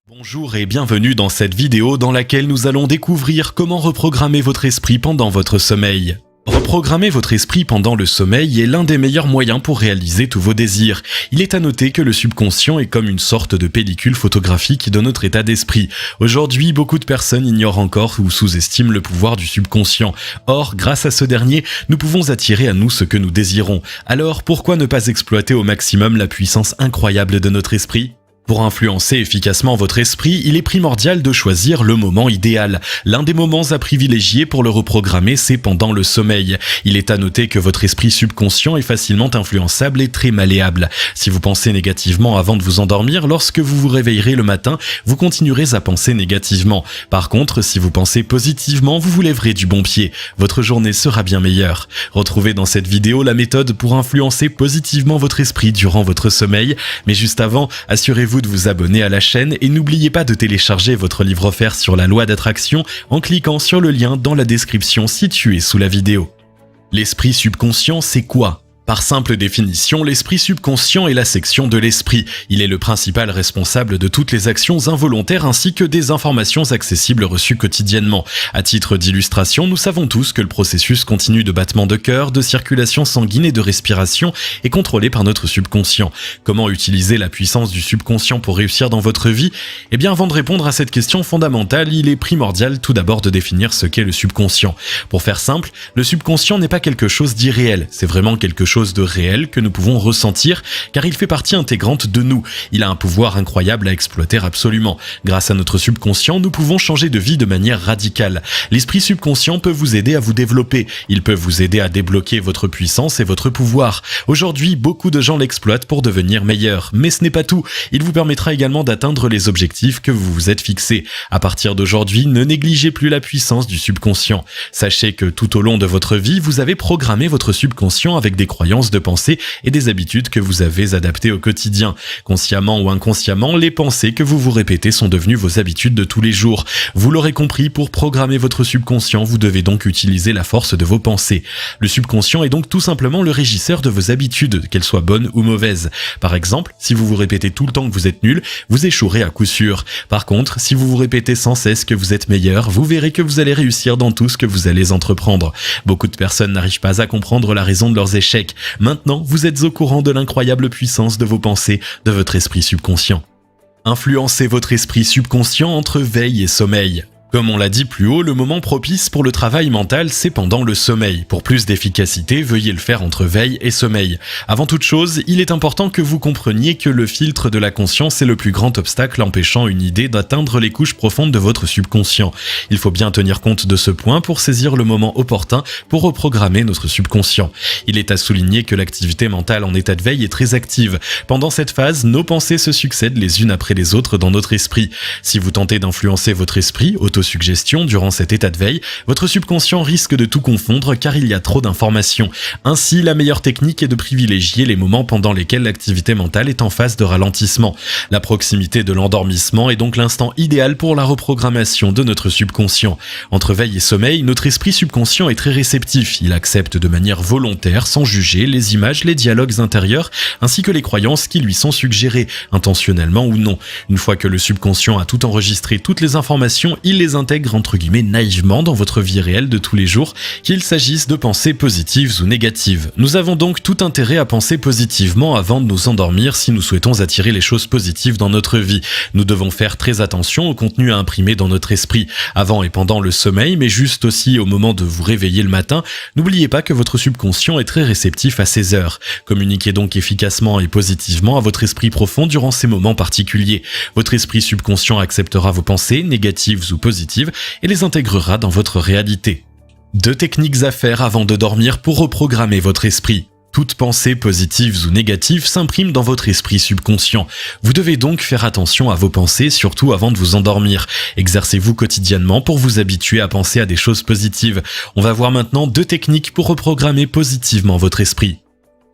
Bonjour et bienvenue dans cette vidéo dans laquelle nous allons découvrir comment reprogrammer votre esprit pendant votre sommeil. Reprogrammer votre esprit pendant le sommeil est l'un des meilleurs moyens pour réaliser tous vos désirs. Il est à noter que le subconscient est comme une sorte de pellicule photographique de notre état d'esprit. Aujourd'hui, beaucoup de personnes ignorent encore ou sous-estiment le pouvoir du subconscient. Or, grâce à ce dernier, nous pouvons attirer à nous ce que nous désirons. Alors, pourquoi ne pas exploiter au maximum la puissance incroyable de notre esprit ? Pour influencer efficacement votre esprit, il est primordial de choisir le moment idéal. L'un des moments à privilégier pour le reprogrammer, c'est pendant le sommeil. Il est à noter que votre esprit subconscient est facilement influençable et très malléable. Si vous pensez négativement avant de vous endormir, lorsque vous vous réveillerez le matin, vous continuerez à penser négativement. Par contre, si vous pensez positivement, vous vous lèverez du bon pied. Votre journée sera bien meilleure. Retrouvez dans cette vidéo la méthode pour influencer positivement votre esprit durant votre sommeil. Mais juste avant, assurez-vous de vous abonner à la chaîne et n'oubliez pas de télécharger votre livre offert sur la loi d'attraction en cliquant sur le lien dans la description située sous la vidéo. L'esprit subconscient, c'est quoi ? Par simple définition, l'esprit subconscient est la section de l'esprit. Il est le principal responsable de toutes les actions involontaires ainsi que des informations accessibles reçues quotidiennement. À titre d'illustration, nous savons tous que le processus continu de battement de cœur, de circulation sanguine et de respiration est contrôlé par notre subconscient. Comment utiliser la puissance du subconscient pour réussir dans votre vie ? Eh bien, avant de répondre à cette question fondamentale, il est primordial tout d'abord de définir ce qu'est le subconscient. Pour faire simple, le subconscient n'est pas quelque chose d'irréel, c'est vraiment quelque chose de réel que nous pouvons ressentir car il fait partie intégrante de nous. Il a un pouvoir incroyable à exploiter absolument. Grâce à notre subconscient, nous pouvons changer de vie de manière radicale. L'esprit subconscient peut vous aider à vous développer. Il peut vous aider à débloquer votre puissance et votre pouvoir. Aujourd'hui, beaucoup de gens l'exploitent pour devenir meilleurs. Mais ce n'est pas tout. Il vous permettra également d'atteindre les objectifs que vous vous êtes fixés. À partir d'aujourd'hui, ne négligez plus la puissance du subconscient. Sachez que tout au long de votre vie, vous avez programmé votre subconscient avec des croyances de pensée et des habitudes que vous avez adaptées au quotidien. Consciemment ou inconsciemment, les pensées que vous vous répétez sont devenues vos habitudes de tous les jours. Vous l'aurez compris, pour programmer votre subconscient, vous devez donc utiliser la force de vos pensées. Le subconscient est donc tout simplement le régisseur de vos habitudes, qu'elles soient bonnes ou mauvaises. Par exemple, si vous vous répétez tout le temps que vous êtes nul, vous échouerez à coup sûr. Par contre, si vous vous répétez sans cesse que vous êtes meilleur, vous verrez que vous allez réussir dans tout ce que vous allez entreprendre. Beaucoup de personnes n'arrivent pas à comprendre la raison de leurs échecs. Maintenant, vous êtes au courant de l'incroyable puissance de vos pensées, de votre esprit subconscient. Influencez votre esprit subconscient entre veille et sommeil. Comme on l'a dit plus haut, le moment propice pour le travail mental, c'est pendant le sommeil. Pour plus d'efficacité, veuillez le faire entre veille et sommeil. Avant toute chose, il est important que vous compreniez que le filtre de la conscience est le plus grand obstacle empêchant une idée d'atteindre les couches profondes de votre subconscient. Il faut bien tenir compte de ce point pour saisir le moment opportun pour reprogrammer notre subconscient. Il est à souligner que l'activité mentale en état de veille est très active. Pendant cette phase, nos pensées se succèdent les unes après les autres dans notre esprit. Si vous tentez d'influencer votre esprit, suggestion durant cet état de veille, votre subconscient risque de tout confondre car il y a trop d'informations. Ainsi, la meilleure technique est de privilégier les moments pendant lesquels l'activité mentale est en phase de ralentissement. La proximité de l'endormissement est donc l'instant idéal pour la reprogrammation de notre subconscient. Entre veille et sommeil, notre esprit subconscient est très réceptif. Il accepte de manière volontaire, sans juger, les images, les dialogues intérieurs, ainsi que les croyances qui lui sont suggérées, intentionnellement ou non. Une fois que le subconscient a tout enregistré, toutes les informations, il les intègre entre guillemets naïvement dans votre vie réelle de tous les jours, qu'il s'agisse de pensées positives ou négatives. Nous avons donc tout intérêt à penser positivement avant de nous endormir si nous souhaitons attirer les choses positives dans notre vie. Nous devons faire très attention au contenu à imprimer dans notre esprit, avant et pendant le sommeil, mais juste aussi au moment de vous réveiller le matin. N'oubliez pas que votre subconscient est très réceptif à ces heures. Communiquez donc efficacement et positivement à votre esprit profond durant ces moments particuliers. Votre esprit subconscient acceptera vos pensées, négatives ou positives, et les intégrera dans votre réalité. 2 techniques à faire avant de dormir pour reprogrammer votre esprit. Toute pensée positive ou négative s'imprime dans votre esprit subconscient. Vous devez donc faire attention à vos pensées, surtout avant de vous endormir. Exercez-vous quotidiennement pour vous habituer à penser à des choses positives. On va voir maintenant 2 techniques pour reprogrammer positivement votre esprit.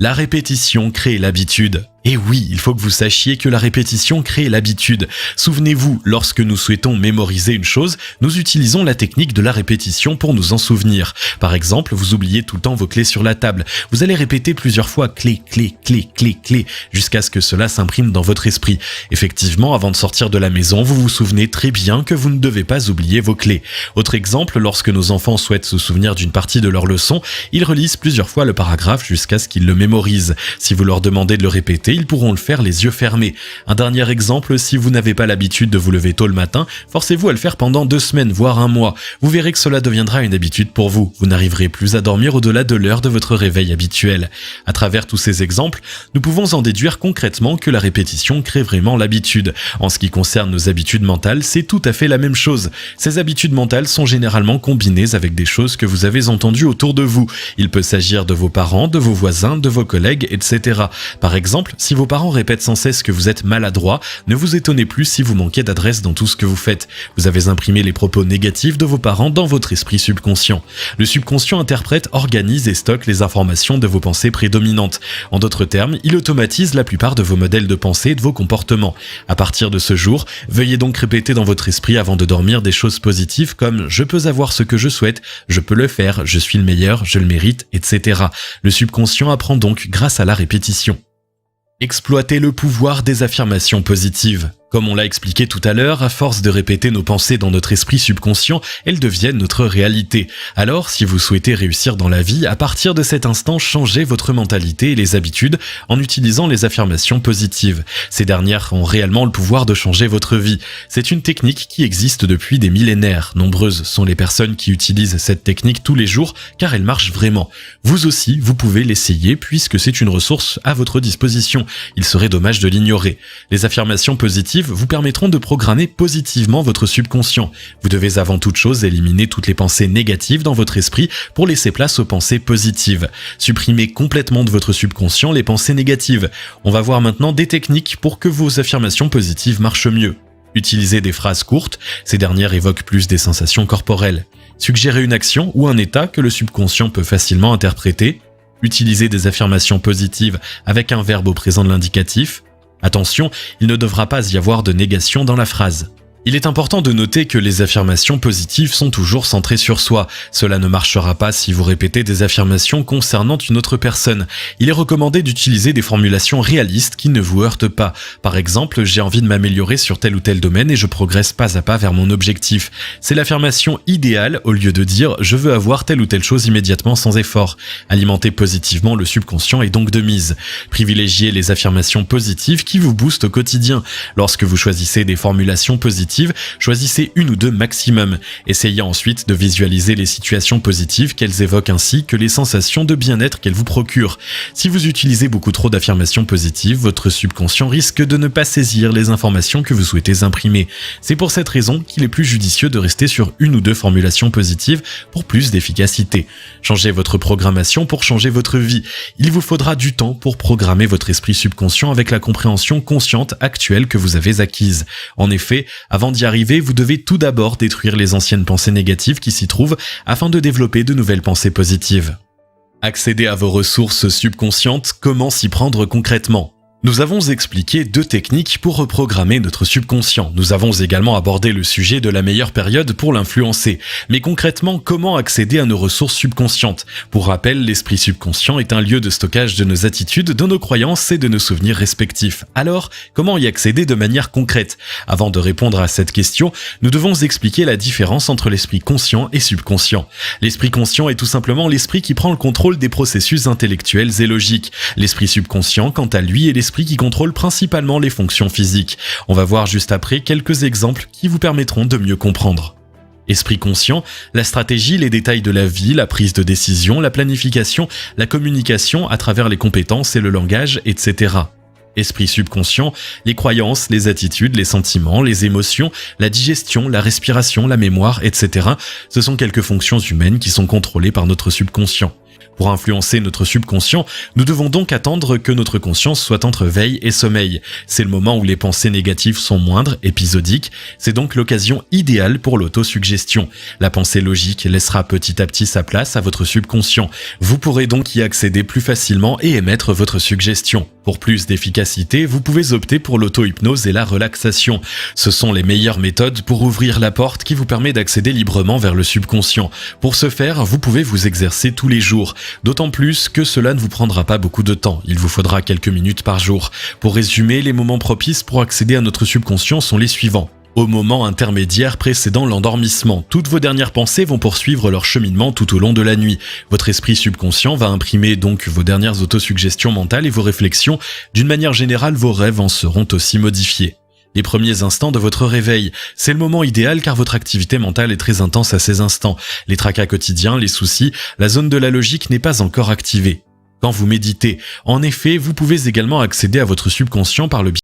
La répétition crée l'habitude. Et oui, il faut que vous sachiez que la répétition crée l'habitude. Souvenez-vous, lorsque nous souhaitons mémoriser une chose, nous utilisons la technique de la répétition pour nous en souvenir. Par exemple, vous oubliez tout le temps vos clés sur la table. Vous allez répéter plusieurs fois clé, clé, clé, clé, clé, jusqu'à ce que cela s'imprime dans votre esprit. Effectivement, avant de sortir de la maison, vous vous souvenez très bien que vous ne devez pas oublier vos clés. Autre exemple, lorsque nos enfants souhaitent se souvenir d'une partie de leur leçon, ils relisent plusieurs fois le paragraphe jusqu'à ce qu'ils le mémorisent. Si vous leur demandez de le répéter, ils pourront le faire les yeux fermés. Un dernier exemple, si vous n'avez pas l'habitude de vous lever tôt le matin, forcez-vous à le faire pendant 2 semaines, voire 1 mois. Vous verrez que cela deviendra une habitude pour vous. Vous n'arriverez plus à dormir au-delà de l'heure de votre réveil habituel. À travers tous ces exemples, nous pouvons en déduire concrètement que la répétition crée vraiment l'habitude. En ce qui concerne nos habitudes mentales, c'est tout à fait la même chose. Ces habitudes mentales sont généralement combinées avec des choses que vous avez entendues autour de vous. Il peut s'agir de vos parents, de vos voisins, de vos collègues, etc. Par exemple, si vos parents répètent sans cesse que vous êtes maladroit, ne vous étonnez plus si vous manquez d'adresse dans tout ce que vous faites. Vous avez imprimé les propos négatifs de vos parents dans votre esprit subconscient. Le subconscient interprète, organise et stocke les informations de vos pensées prédominantes. En d'autres termes, il automatise la plupart de vos modèles de pensée et de vos comportements. À partir de ce jour, veuillez donc répéter dans votre esprit avant de dormir des choses positives comme « je peux avoir ce que je souhaite »,« je peux le faire »,« je suis le meilleur »,« je le mérite », etc. Le subconscient apprend donc grâce à la répétition. Exploitez le pouvoir des affirmations positives. Comme on l'a expliqué tout à l'heure, à force de répéter nos pensées dans notre esprit subconscient, elles deviennent notre réalité. Alors, si vous souhaitez réussir dans la vie, à partir de cet instant, changez votre mentalité et les habitudes en utilisant les affirmations positives. Ces dernières ont réellement le pouvoir de changer votre vie. C'est une technique qui existe depuis des millénaires. Nombreuses sont les personnes qui utilisent cette technique tous les jours car elle marche vraiment. Vous aussi, vous pouvez l'essayer puisque c'est une ressource à votre disposition. Il serait dommage de l'ignorer. Les affirmations positives vous permettront de programmer positivement votre subconscient. Vous devez avant toute chose éliminer toutes les pensées négatives dans votre esprit pour laisser place aux pensées positives. Supprimez complètement de votre subconscient les pensées négatives. On va voir maintenant des techniques pour que vos affirmations positives marchent mieux. Utilisez des phrases courtes, ces dernières évoquent plus des sensations corporelles. Suggérez une action ou un état que le subconscient peut facilement interpréter. Utilisez des affirmations positives avec un verbe au présent de l'indicatif. Attention, il ne devra pas y avoir de négation dans la phrase. Il est important de noter que les affirmations positives sont toujours centrées sur soi. Cela ne marchera pas si vous répétez des affirmations concernant une autre personne. Il est recommandé d'utiliser des formulations réalistes qui ne vous heurtent pas. Par exemple, j'ai envie de m'améliorer sur tel ou tel domaine et je progresse pas à pas vers mon objectif. C'est l'affirmation idéale au lieu de dire je veux avoir telle ou telle chose immédiatement sans effort. Alimenter positivement le subconscient est donc de mise. Privilégiez les affirmations positives qui vous boostent au quotidien. Lorsque vous choisissez des formulations positives, choisissez 1 ou 2 maximum. Essayez ensuite de visualiser les situations positives qu'elles évoquent ainsi que les sensations de bien-être qu'elles vous procurent. Si vous utilisez beaucoup trop d'affirmations positives, votre subconscient risque de ne pas saisir les informations que vous souhaitez imprimer. C'est pour cette raison qu'il est plus judicieux de rester sur 1 ou 2 formulations positives pour plus d'efficacité. Changez votre programmation pour changer votre vie. Il vous faudra du temps pour programmer votre esprit subconscient avec la compréhension consciente actuelle que vous avez acquise. En effet, avant d'y arriver, vous devez tout d'abord détruire les anciennes pensées négatives qui s'y trouvent afin de développer de nouvelles pensées positives. Accéder à vos ressources subconscientes, comment s'y prendre concrètement ? Nous avons expliqué 2 techniques pour reprogrammer notre subconscient. Nous avons également abordé le sujet de la meilleure période pour l'influencer. Mais concrètement, comment accéder à nos ressources subconscientes ? Pour rappel, l'esprit subconscient est un lieu de stockage de nos attitudes, de nos croyances et de nos souvenirs respectifs. Alors, comment y accéder de manière concrète ? Avant de répondre à cette question, nous devons expliquer la différence entre l'esprit conscient et subconscient. L'esprit conscient est tout simplement l'esprit qui prend le contrôle des processus intellectuels et logiques. L'esprit subconscient, quant à lui, est l'esprit qui contrôle principalement les fonctions physiques. On va voir juste après quelques exemples qui vous permettront de mieux comprendre. Esprit conscient, la stratégie, les détails de la vie, la prise de décision, la planification, la communication à travers les compétences et le langage, etc. Esprit subconscient, les croyances, les attitudes, les sentiments, les émotions, la digestion, la respiration, la mémoire, etc. Ce sont quelques fonctions humaines qui sont contrôlées par notre subconscient. Pour influencer notre subconscient, nous devons donc attendre que notre conscience soit entre veille et sommeil. C'est le moment où les pensées négatives sont moindres, épisodiques. C'est donc l'occasion idéale pour l'autosuggestion. La pensée logique laissera petit à petit sa place à votre subconscient. Vous pourrez donc y accéder plus facilement et émettre votre suggestion. Pour plus d'efficacité, vous pouvez opter pour l'auto-hypnose et la relaxation. Ce sont les meilleures méthodes pour ouvrir la porte qui vous permet d'accéder librement vers le subconscient. Pour ce faire, vous pouvez vous exercer tous les jours, d'autant plus que cela ne vous prendra pas beaucoup de temps, il vous faudra quelques minutes par jour. Pour résumer, les moments propices pour accéder à notre subconscient sont les suivants. Au moment intermédiaire précédant l'endormissement, toutes vos dernières pensées vont poursuivre leur cheminement tout au long de la nuit. Votre esprit subconscient va imprimer donc vos dernières autosuggestions mentales et vos réflexions. D'une manière générale, vos rêves en seront aussi modifiés. Les premiers instants de votre réveil, c'est le moment idéal car votre activité mentale est très intense à ces instants. Les tracas quotidiens, les soucis, la zone de la logique n'est pas encore activée. Quand vous méditez, en effet, vous pouvez également accéder à votre subconscient par le biais